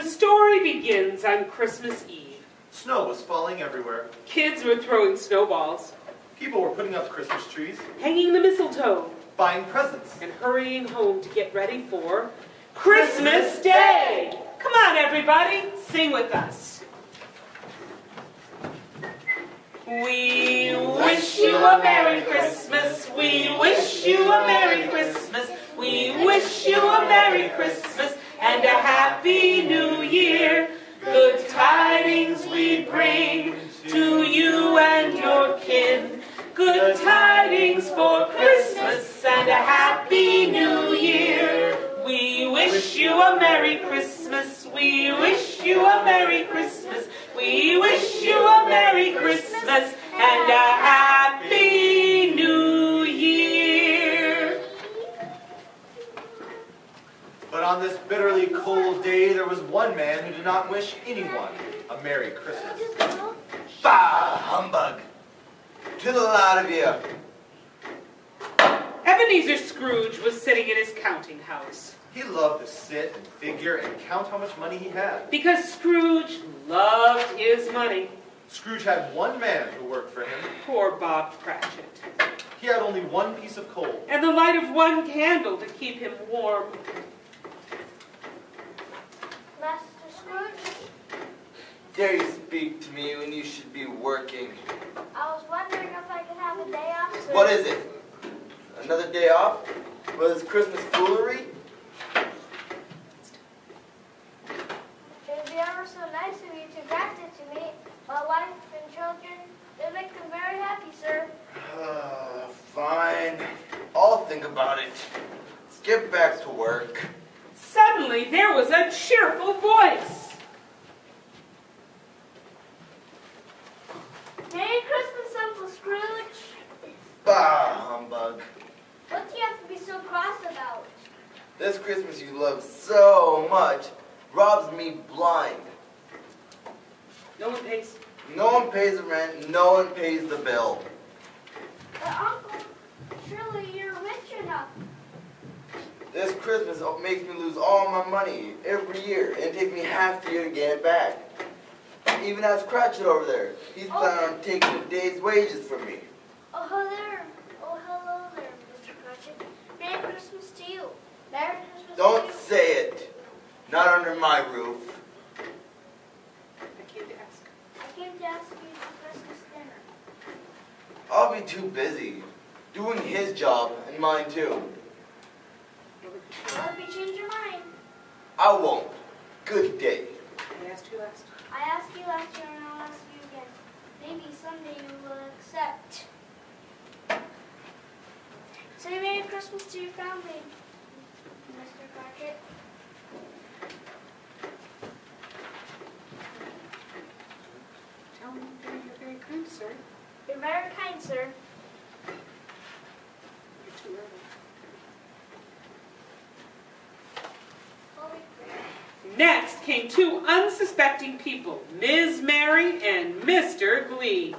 story begins on Christmas Eve. Snow was falling everywhere. Kids were throwing snowballs, People were putting up Christmas trees, hanging the mistletoe, buying presents. and hurrying home to get ready for Christmas Day. Come on, everybody, sing with us. We wish you a Merry Christmas. We wish you a Merry Christmas. We wish you a Merry Christmas and a Happy New Year. Good tidings we bring to you and your kin. Good tidings for Christmas and a Happy New Year. We wish you a Merry Christmas. We wish you a Merry Christmas. We wish you a Merry Christmas and a Happy New Year. But on this bitterly cold day, there was one man who did not wish anyone a Merry Christmas. Bah, humbug! To the lot of you. Ebenezer Scrooge was sitting in his counting house. He loved to sit and figure and count how much money he had. Because Scrooge loved his money. Scrooge had one man who worked for him. Poor Bob Cratchit. He had only one piece of coal. And the light of one candle to keep him warm. Master Scrooge, Dare you speak to me when you should be working? I was wondering if I could have a day off, sir. What is it? Another day off? For this Christmas foolery? It would be ever so nice of you to grant it to me. My wife and children, they make them very happy, sir. Fine. I'll think about it. Let's get back to work. Suddenly there was a cheerful voice. Merry Christmas, Uncle Scrooge. Bah, humbug. What do you have to be so cross about? This Christmas you love so much robs me blind. No one pays. No one pays the rent, no one pays the bill. But Uncle, surely you're rich enough. This Christmas makes me lose all my money every year, and it takes me half the year to get it back. Even as Cratchit over there, he's planning on taking a day's wages from me. Oh, hello there. Oh, hello there, Mr. Cratchit. Merry Christmas to you. Merry Christmas Don't to you. say it. Not under my roof. I came to ask. I came to ask you for Christmas dinner. I'll be too busy doing his job and mine too. What if you change your mind? I won't. Good day. I asked you last. I asked you last year and I'll ask you again. Maybe someday you will accept. Say Merry Christmas to your family, Mr. Cratchit. Tell them you're very kind, sir. You're very kind, sir. You're too early. Next came two unsuspecting people, Ms. Mary and Mr. Glee.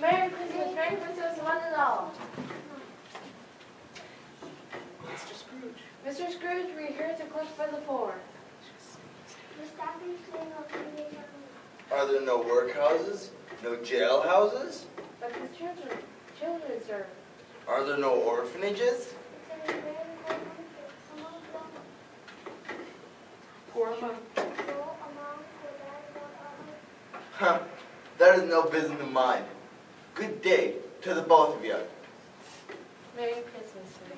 Merry Christmas, one and all. Mr. Scrooge. Mr. Scrooge, we're here to cook for the poor. The staffing saying I'll Are there no workhouses? No jailhouses? But the children, sir. Are there no orphanages? Poor mom. Huh. That is no business of mine. Good day to the both of you. Merry Christmas, sir.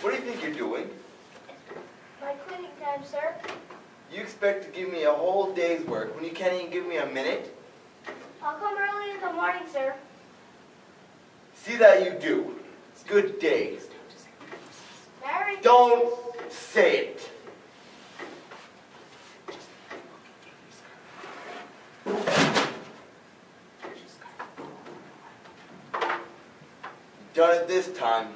What do you think you're doing? My cleaning time, sir. You expect to give me a whole day's work when you can't even give me a minute? I'll come early in the morning, sir. See that you do. Good day. Merry Don't say it. Done it this time.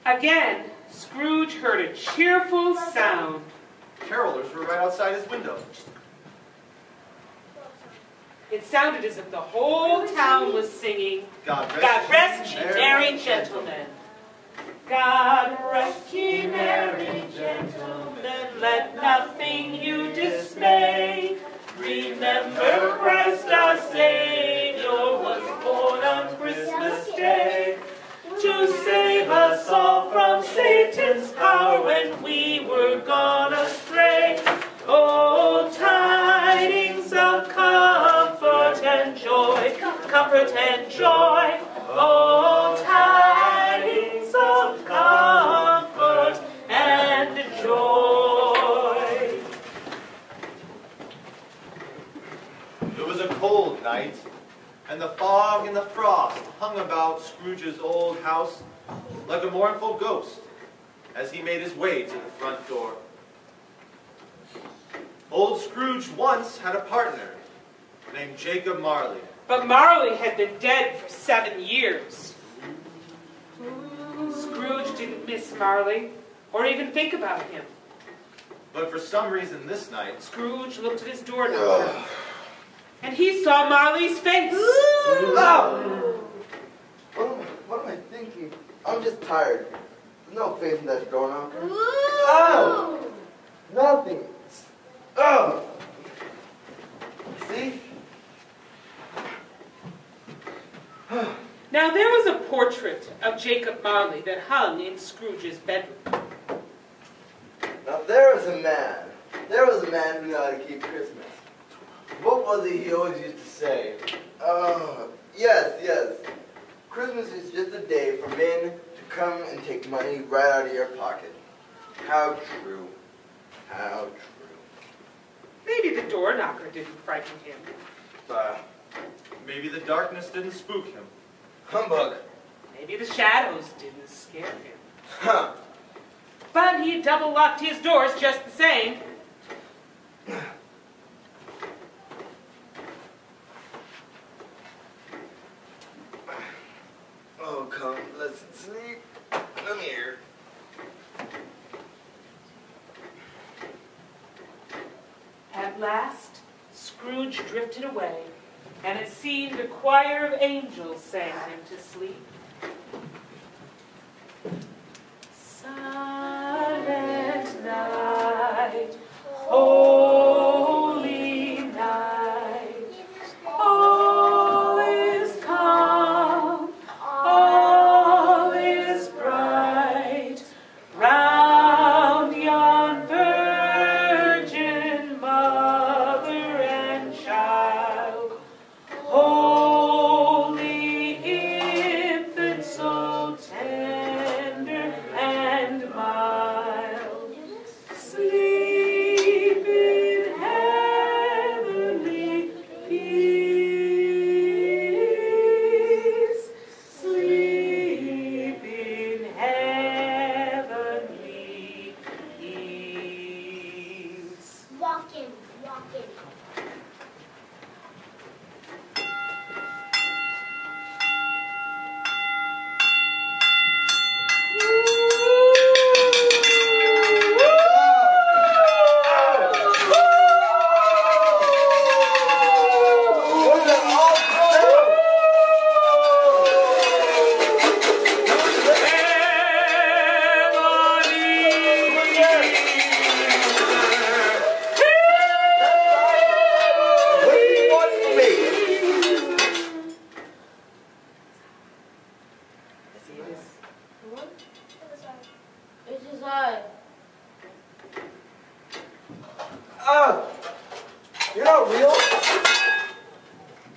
Again, Scrooge heard a cheerful sound. Carolers were right outside his window. It sounded as if the whole town was singing, God God rest ye merry gentlemen. God rest ye merry gentlemen, let nothing you dismay. Remember Christ our Savior was born on Christmas Day to save us all from Satan's power when we were gone astray. Oh, tidings of comfort and joy, comfort and joy. Oh, tidings of comfort and joy. It was a cold night, and the fog and the frost hung about Scrooge's old house like a mournful ghost as he made his way to the front door. Old Scrooge once had a partner named Jacob Marley. But Marley had been dead for 7 years. Scrooge didn't miss Marley or even think about him. But for some reason this night, Scrooge looked at his door knocker, and he saw Marley's face. Oh! What am I thinking? I'm just tired. There's no face in that door knocker. Oh! Nothing. Oh! See? Now there was a portrait of Jacob Marley that hung in Scrooge's bedroom. Now there was a man. There was a man who knew how to keep Christmas. What was it he always used to say? Yes. Christmas is just a day for men to come and take money right out of your pocket. How true. How true. Maybe the door knocker didn't frighten him. maybe the darkness didn't spook him. Humbug. Maybe the shadows didn't scare him. Huh. But he double-locked his doors just the same. Oh, come, let's sleep. Come here. At last, Scrooge drifted away, and it seemed a choir of angels sang him to sleep. Silent night, holy night, all is calm, all is bright, round yon virgin mother and child, holy infant so tender and mild, sleep in heavenly peace, sleep in heavenly peace. Walking, walking. What is that awful sound? What do you want from me? This is I. You're not real?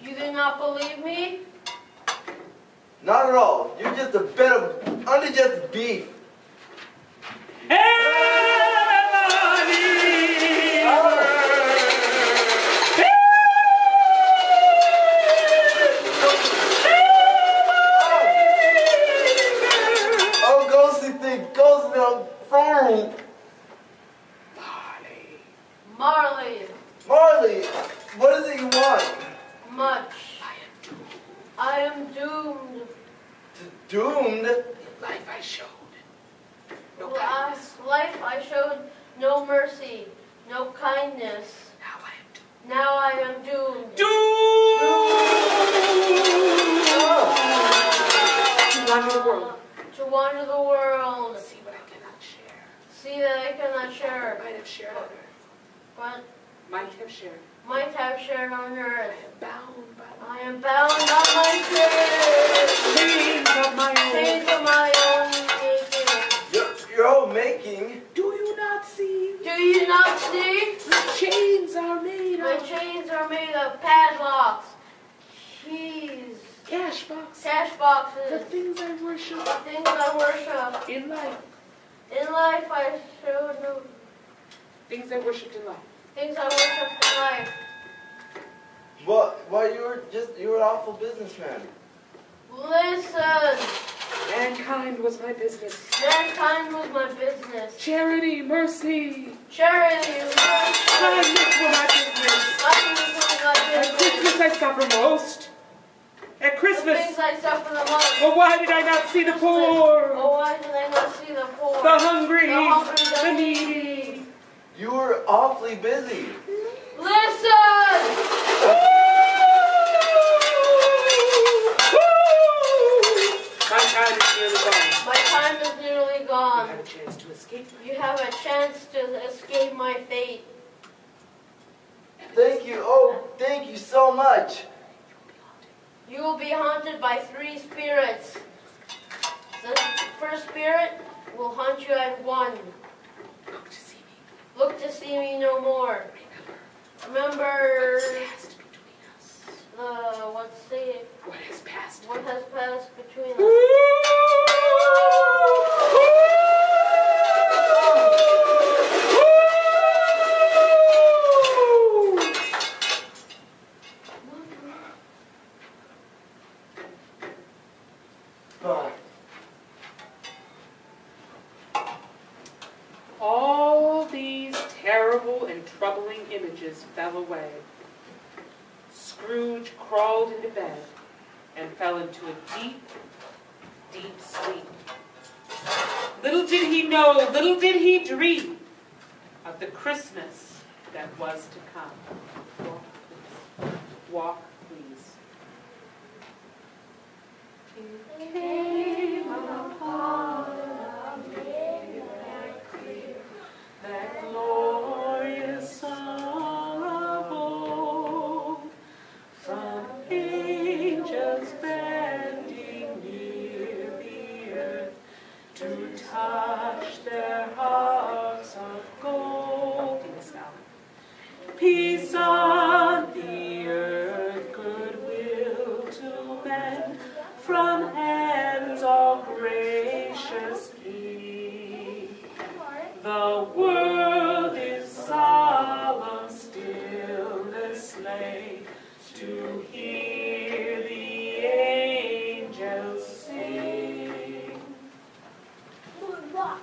You do not believe me? Not at all. You're just a bed of undigested beef. Oh, ghostly thing, ghostly, I'm sorry. Marley. Marley, what is it you want? Much. I am doomed. Doomed? Life I showed. Last life I showed no mercy, no kindness. Now I am doomed. To wander the world. To wander the world. See what I cannot share. See that I cannot share. Might have shared on earth. But Might have shared. might have shared on earth. Bound by I am bound by my chains. chains of my own. Chains of my own making. Your own making? Do you not see? Do you not see? The chains are made My of chains are made of padlocks, keys, cash box. cash The boxes, things I worship things I worship. in life. In life I showed no Things I worshipped in life. things I worshiped in life. Well, you were an awful businessman. Listen, Mankind was my business. mankind was my business. Charity, mercy, Charity, mercy, kindness were my business. kindness was my At business. Christmas I suffer most. At The Christmas, things I suffer the most. but why did I not see the poor, Oh, why did I not see the poor? the hungry, The hungry, the needy? You were awfully busy. Listen! My time is nearly gone. My time is nearly I gone. have a chance to escape. You have a chance to escape my fate. Thank you. Oh, thank you so much. You will be haunted by 3 spirits. The first spirit will haunt you at 1. Look to see me. Look to see me no more. Remember Past between us. what What has passed? has passed between us. All these terrible and troubling images fell away. Scrooge crawled into bed and fell into a deep, deep sleep. Little did he know, little did he dream of the Christmas that was to come. Walk, please. Walk, please. It came upon a midnight clear, that glorious song of old, from angels bending near the earth to touch their harps of gold. Peace on the earth, goodwill to men, from ends all gracious King. The world in solemn stillness lay to hear the angels sing. Moonwalk.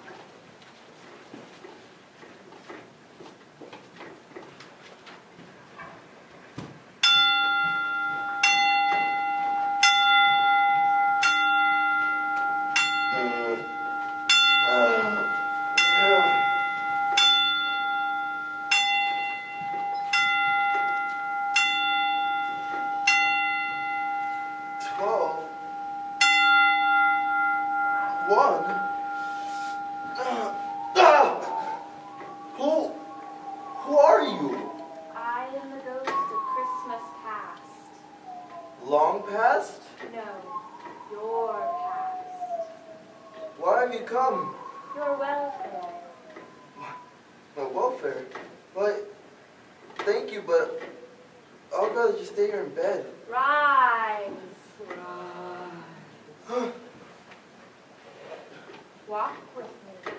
Who are you? I am the ghost of Christmas past. Long past? No, your past. Why have you come? Your welfare. My welfare? But, thank you, but I'd rather just stay here in bed. Rise. Walk with me.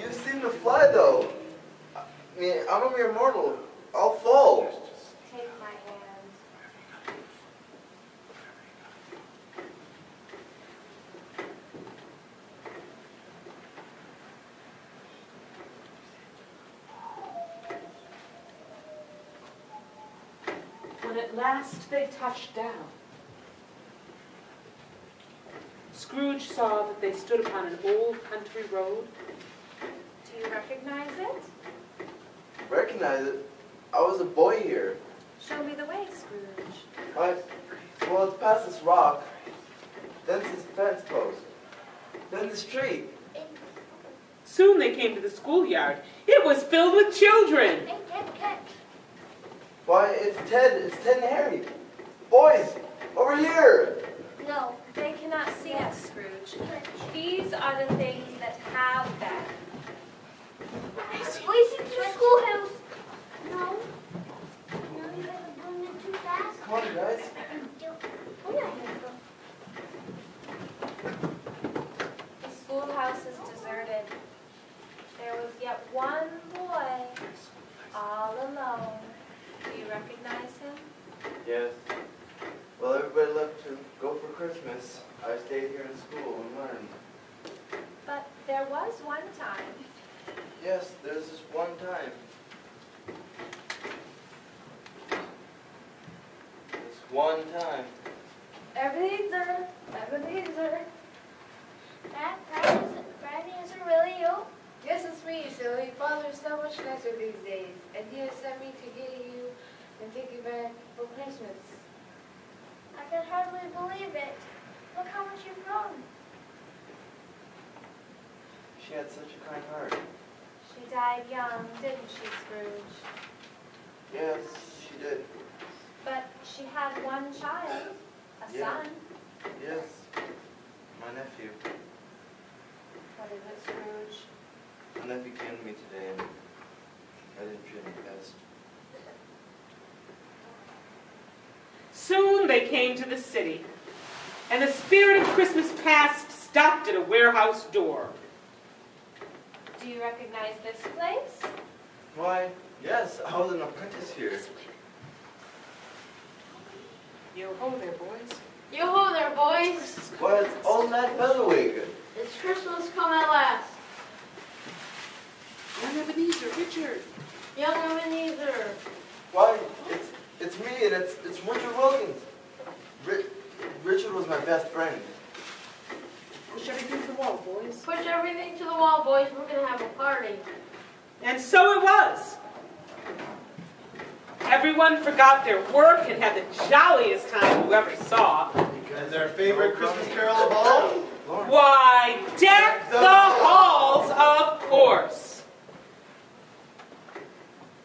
You seem to fly, though. I mean, I'm a mere mortal. I'll fall. Take my hand. When at last they touched down, Scrooge saw that they stood upon an old country road. Do you recognize it? Recognize it? I was a boy here. Show me the way, Scrooge. What? Well, it's past this rock. Then this fence post. Then the street. Soon they came to the schoolyard. It was filled with children. Why, it's Ted and Harry. Boys, over here. No. They cannot see us, Scrooge. These are the things that have been. Racing to the schoolhouse. No. No, you haven't done it too fast. Come on, guys. Oh, yeah, The schoolhouse is deserted. There was yet one boy, all alone. Do you recognize him? Yes. Well, everybody left to go for Christmas. I stayed here in school and learned. But there was one time. Yes, there's this one time. This one time. Ebenezer. Franny, is it really you? Yes, it's me, silly. Father's so much nicer these days, and he has sent me to get you and take you back for Christmas. I can hardly believe it. Look how much you've grown. She had such a kind heart. She died young, didn't she, Scrooge? Yes, she did. But she had one child, a Yeah. son. Yes, my nephew. What is it, Scrooge? My nephew came to me today and I didn't treat him best. Soon they came to the city, and the spirit of Christmas past stopped at a warehouse door. Do you recognize this place? Why, yes, I was an apprentice here. Yo ho there, boys. Yo-ho there, boys. Why, it's old Nat Featherweight. It's Christmas come at last. Young Ebenezer, Richard. Young Ebenezer. Why, it's me and it's Richard Wilkins. Richard was my best friend. Push everything to the wall, boys. Push everything to the wall, boys. We're going to have a party. And so it was. Everyone forgot their work and had the jolliest time you ever saw. And their favorite Christmas carol of all? Why, deck the halls, of course.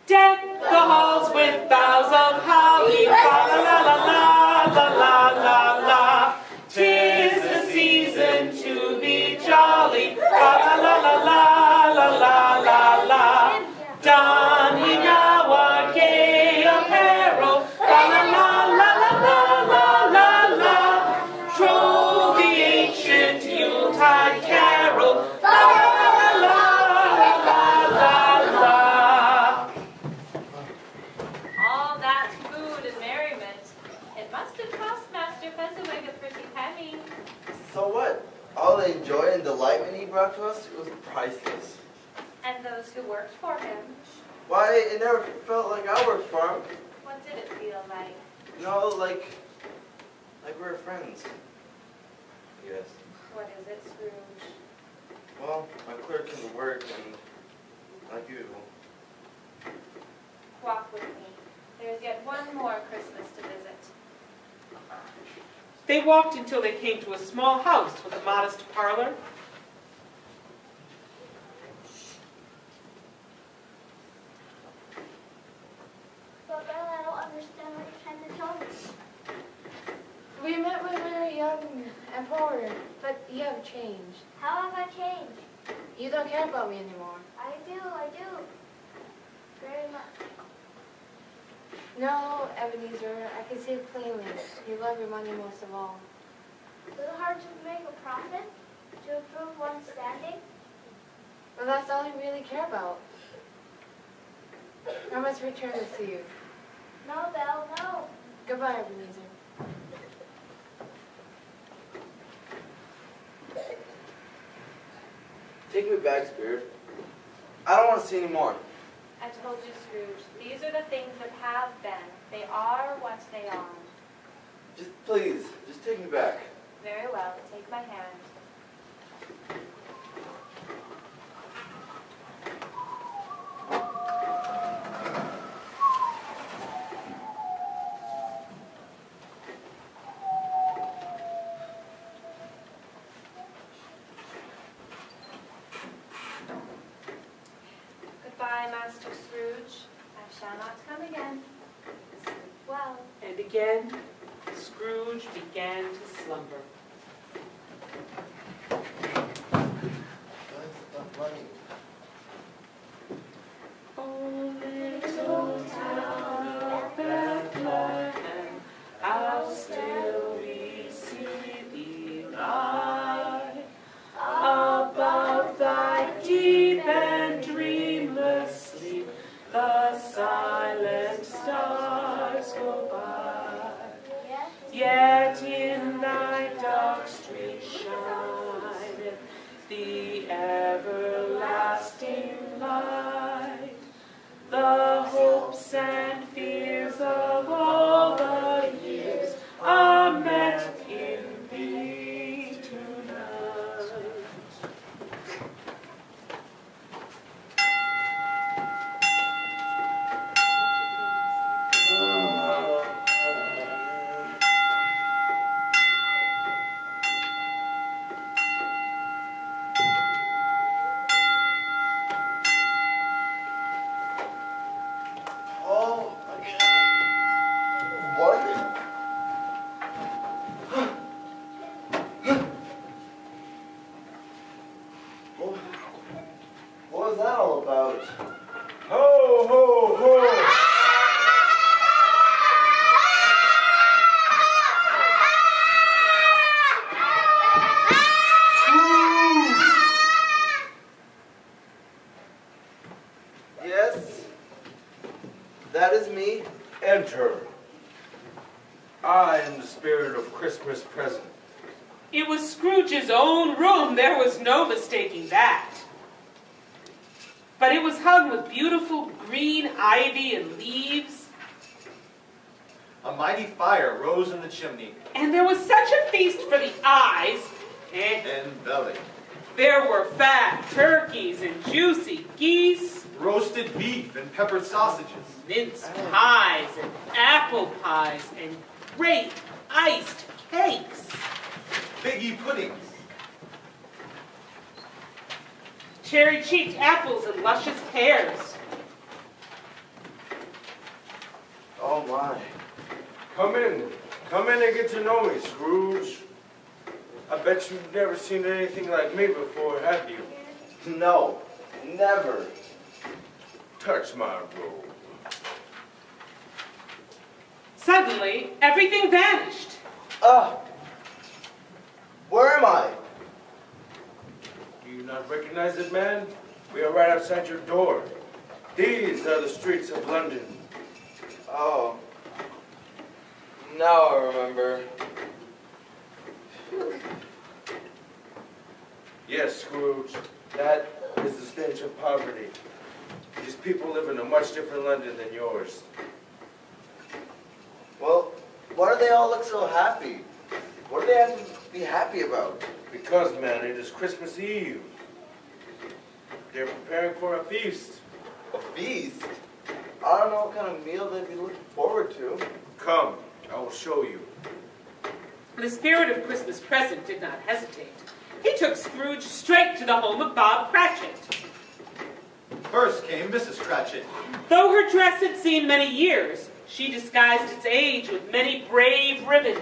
Deck the halls with boughs of holly, fa la la la la la la la. 'Tis the season to be jolly, fa la la la la la la la la. Don we now our gay apparel, fa la la la la la la la. Troll the ancient Yuletide carol, fa la la la la la. All that food and merriment. It must have cost Master Fezziwig a pretty penny. So what? All the joy and delight he brought to us, it was priceless. And those who worked for him. Why, it never felt like I worked for him. What did it feel like? You know, like we were friends. Yes. What is it, Scrooge? Well, my clerk came to work and, like usual. Walk with me. There's yet one more Christmas to visit. They walked until they came to a small house with a modest parlor. But Ben, I don't understand what you're trying to tell me. We met when we were young and poor, but you have changed. How have I changed? You don't care about me anymore. I do. Very much. No, Ebenezer, I can see it plainly. You love your money most of all. Is it hard to make a profit? To improve one's standing? But that's all you really care about. I must return this to you. No, Belle, no. Goodbye, Ebenezer. Take me back, Spirit. I don't want to see any more. I told you, Scrooge, these are the things that have been. They are what they are. Just please, just take me back. Very well, take my hand. Goodbye, Master Scrooge. I shall not come again. Sleep well. And again, Scrooge began to slumber. Stop running. Oh, little town of Bethlehem, how still we see thee lie. Above thy deep and dreamless sleep, the silent stars go by. Yet in thy dark street shineth the everlasting light. The hopes and fears of all the years are met in thee tonight. Oh, again. What? What was that all about? Ho, ho, ho! Yes, that is me. Enter. I am the spirit of Christmas present. It was Scrooge's own room. There was no mistaking that. But it was hung with beautiful green ivy and leaves. A mighty fire rose in the chimney And there was such a feast for the eyes. and belly. There were fat turkeys and juicy geese, Roasted beef and peppered sausages. mince pies and apple pies, and great iced cakes. Figgy puddings. Cherry-cheeked apples and luscious pears. Oh my. Come in and get to know me, Scrooge. I bet you've never seen anything like me before, have you? No, never. Touch my robe. Suddenly, everything vanished. Where am I? Do you not recognize it, man? We are right outside your door. These are the streets of London. Oh. Now I remember. Yes, Scrooge, that is the stench of poverty. These people live in a much different London than yours. Well, why do they all look so happy? What do they have to be happy about? Because, man, it is Christmas Eve. They're preparing for a feast. A feast? I don't know what kind of meal they'd be looking forward to. Come, I will show you. The spirit of Christmas present did not hesitate. He took Scrooge straight to the home of Bob Cratchit. First came Mrs. Cratchit. Though her dress had seen many years, she disguised its age with many brave ribbons.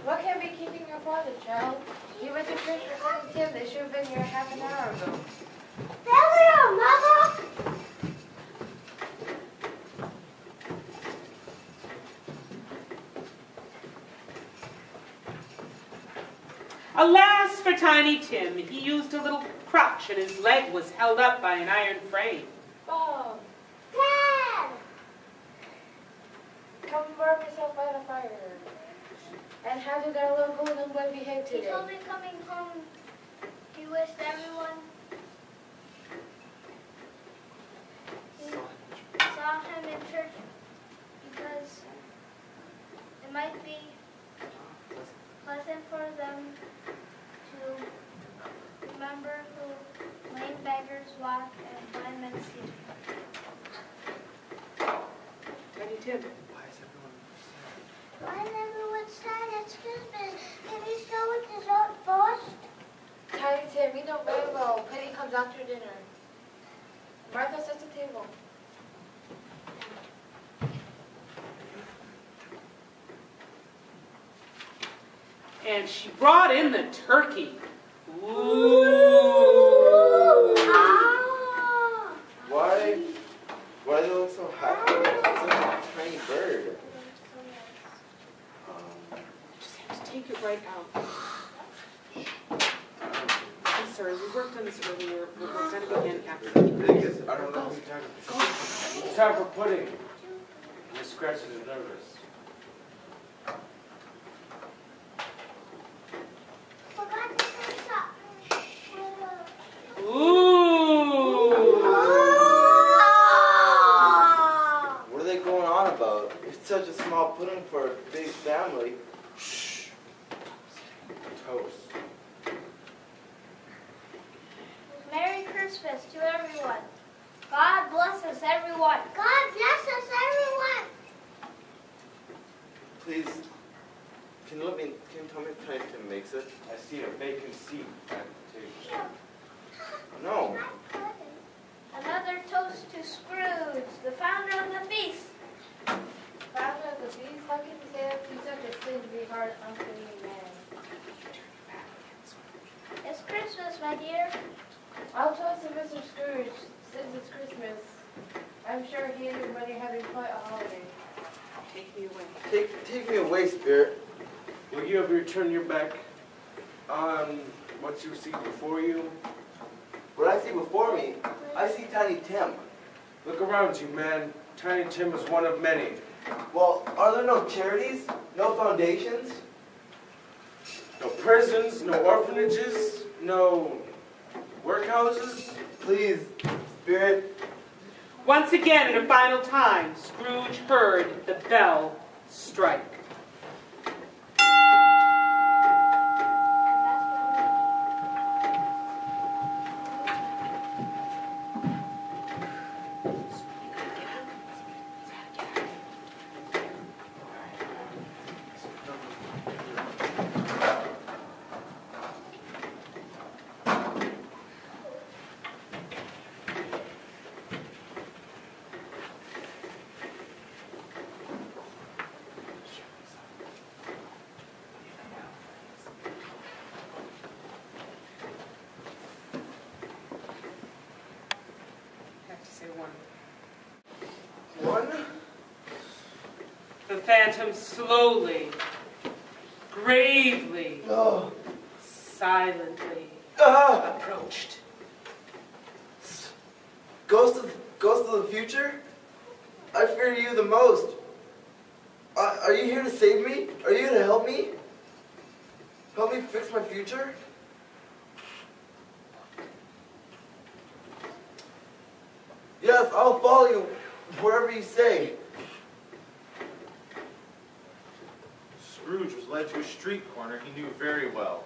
What can be keeping your father, child? He went to church for Cousin Tim. They should have been here half an hour ago. There we are, Mama! Alas for Tiny Tim, he used a little crutch and his leg was held up by an iron frame. Bob, Dad! come warm yourself by the fire. And how did our little golden boy behave He today? told me coming home, he wished everyone he saw him in church because it might might be pleasant for them to remember who lame beggars walk and blind men see. Tiny Tim. Why is everyone sad? It's Christmas. Can you show what dessert first? Tiny Tim, we know very well. Penny comes after dinner. Martha sets the table. And she brought in the turkey. Ooh. Ah. Why do they look so happy? It's such a tiny bird. Just have to take it right out. I'm sorry, we worked on this earlier. We're going to begin after. I don't know. It's time for pudding. Miss Scratches is nervous. Forgot to say something. Ooh. What are they going on about? It's such a small pudding for a big family. Shh. Toast. Merry Christmas to everyone. God bless us, everyone. God bless us, everyone. Please, can you tell me if Tiny Tim makes it? I see a vacant seat at the table. No. Another toast to Scrooge, the founder of the feast. Founder of the feast, how can you say that to such a stingy heart, unclean man? It's Christmas, my dear. I'll toast to Mr. Scrooge, since it's Christmas. I'm sure he and his money are having quite a holiday. Take me away. Take me away, Spirit. Will you ever turn your back on what you see before you? What I see before me, I see Tiny Tim. Look around you, man. Tiny Tim is one of many. Well, are there no charities? No foundations? No prisons, no orphanages, no workhouses. Please, Spirit. Once again, and a final time, Scrooge heard the bell strike. One? The phantom slowly, gravely, Oh. silently Ah! approached. Ghost of the future? I fear you the most. Are you here to save me? Are you here to help me? Help me fix my future? Yes, I'll follow you wherever you say. Scrooge was led to a street corner he knew very well.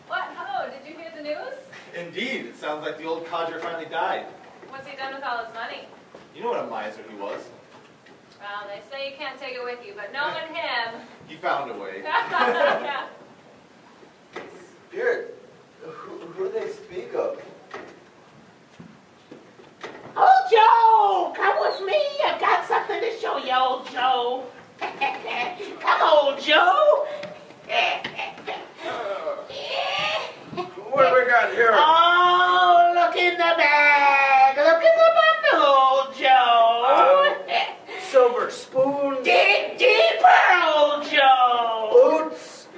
What? Ho, did you hear the news? Indeed, it sounds like the old codger finally died. What's he done with all his money? You know what a miser he was. Well, they say you can't take it with you, but knowing him... He found a way. Yeah. Spirit, who do they speak of? Old Joe, come with me. I've got something to show you, old Joe. Come, old Joe. What have we got here? Oh, look in the bag. Look in the bundle, old Joe. Silver spoon, Dig deeper, old Joe. boots,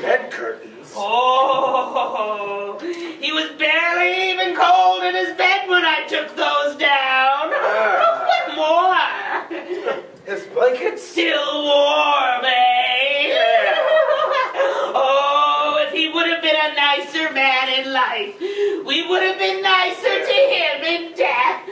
bed curtains. Oh, he was barely even cold in his bed when I took those down. What more? His blankets. Still warm, eh? Oh, if he would have been a nicer man in life, we would have been nicer to him in death.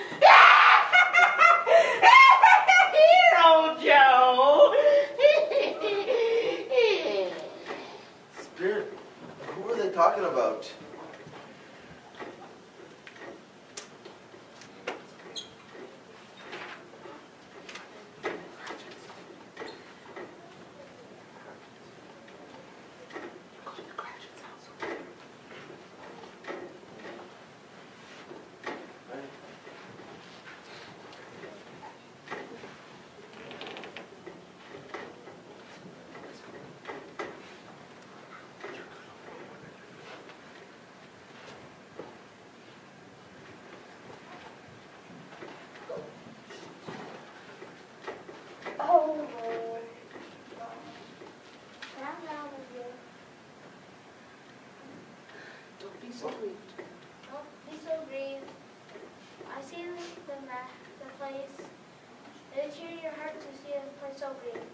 Lord. Calm down with you. Don't be so grieved. Don't be so grieved. I see the place. It'll cheer your heart to see a place so grieved.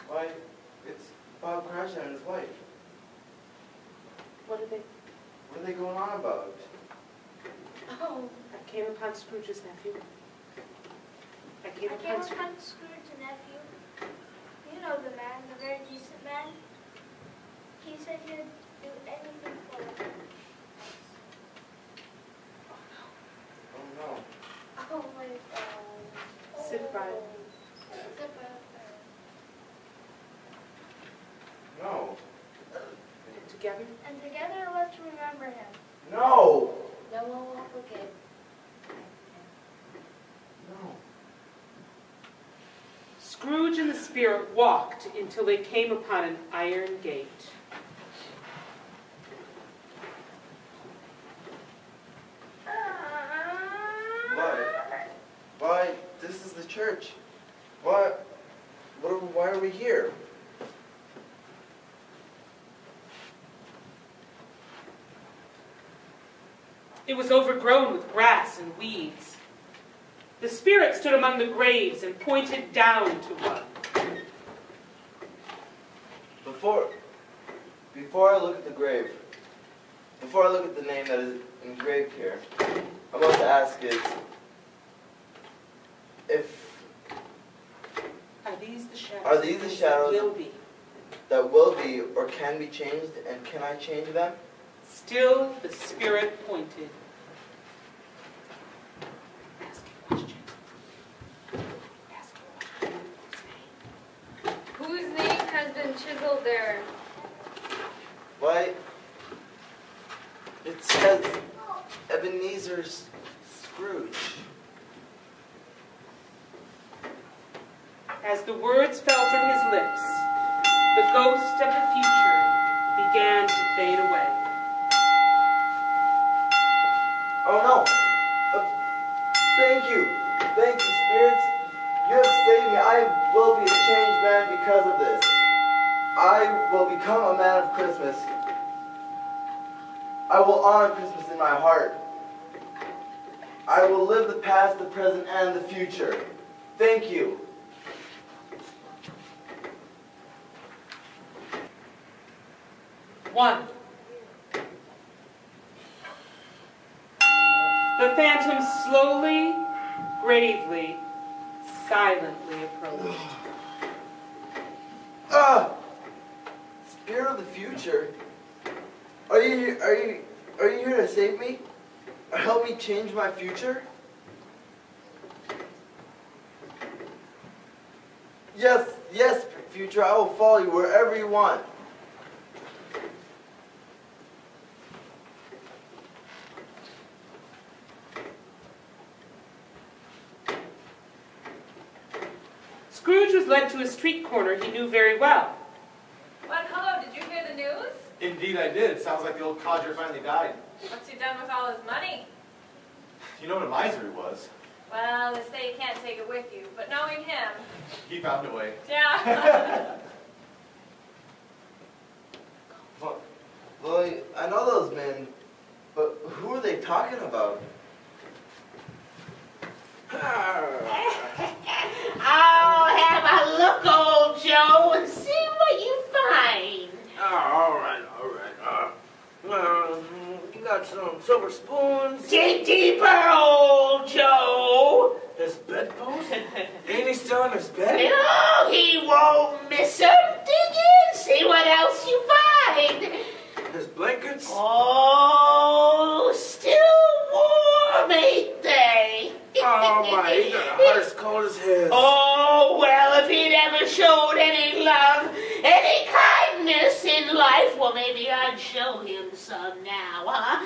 Why, it's Bob Cratchit and his wife. What What are they going on about? Oh, I came upon Scrooge's nephew. I came I came upon upon Scrooge's nephew. You know the man, the very decent man. He said he'd do anything for you. Oh no. Oh my God. Sit by. Sit by. No. And together. And together let's remember him. No! No one will forget. No. Scrooge and the spirit walked until they came upon an iron gate. Why, this is the church. Why are we here? It was overgrown with grass and weeds. The spirit stood among the graves and pointed down to one. Before I look at the grave, before I look at the name that is engraved here, I want to ask are these the shadows that will be or can be changed, and can I change them? Still the spirit pointed. Ask a question. Ask a question. Whose name has been chiseled there? Why, it says Ebenezer Scrooge. As the words fell from his lips, the ghost of the future began to fade away. Oh no! Thank you, spirits. You have saved me. I will be a changed man because of this. I will become a man of Christmas. I will honor Christmas in my heart. I will live the past, the present, and the future. Thank you. One. The phantom slowly, gravely, silently approached. Spirit of the future. Are you here to save me? Or help me change my future? Yes, future, I will follow you wherever you want. Scrooge was led to a street corner he knew very well. What, hello, did you hear the news? Indeed I did. Sounds like the old codger finally died. What's he done with all his money? You know what a miser he was. Well, they say you can't take it with you, but knowing him, He found a way. yeah. Well, I know those men, but who are they talking about? Oh, have a look, old Joe, and see what you find. All right. You got some silver spoons. Dig deeper, old Joe. His bedpost? Ain't he still in his bed? No, he won't miss him. Dig in, see what else you find. His blankets? Oh, still warm, ain't they? Oh my, he got a heart as cold as his. Oh, well, if he'd ever showed any love, any kindness in life, well, maybe I'd show him some now, huh?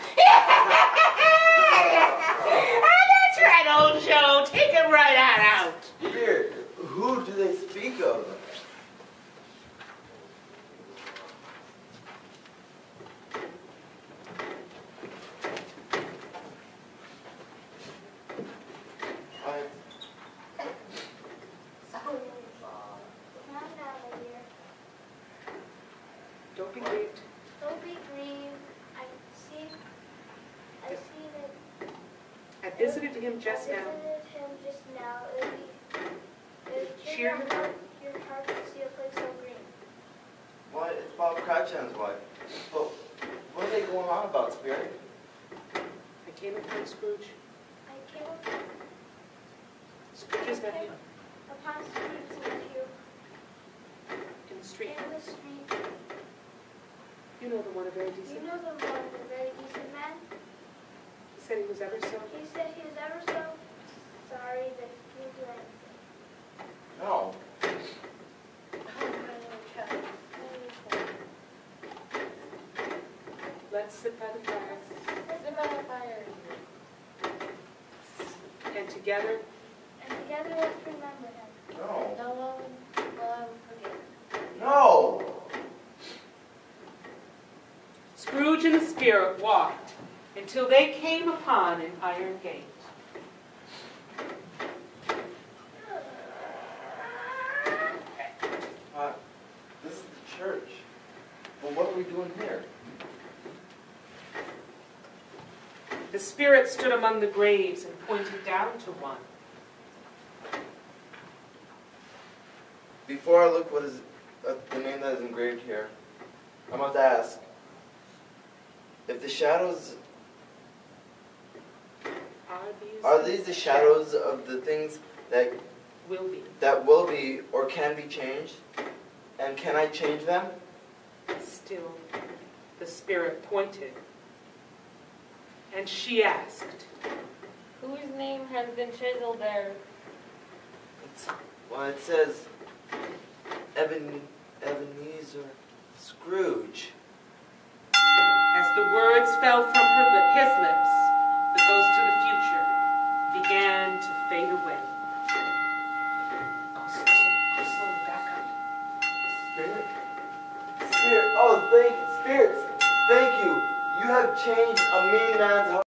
That's right, old Joe. Take him right on out. Spirit, who do they speak of? him just now. visited him just now. It would Cheer cheer your heart to see a place so green. What? It's Bob Cratchan's wife. But what are they going on about, Spirit? I came upon Scrooge. I came upon Scrooge's nephew Scrooge's nephew in the street. in the street. You know the one, a very You decent. know the one, the very decent man? He said he was ever so. He said he was ever so sorry that he couldn't do anything. No. Let's sit by the fire. Sit by the fire. And together, And together let's remember him. No. No one will ever forget. No. Scrooge and the spirit walked until they came upon an iron gate. This is the church. But what are we doing here? The spirit stood among the graves and pointed down to one. Before I look what is the name that is engraved here, I must ask, if the shadows, are these the shadows of the things that will be or can be changed? And can I change them? Still, the spirit pointed. And she asked, Whose name has been chiseled there? Well, it says Ebenezer Scrooge. as the words fell from his lips, the ghost of the future began to fade away. Go slow, back up. Spirit? Spirit, oh, spirits, thank you. You have changed a mean man's heart.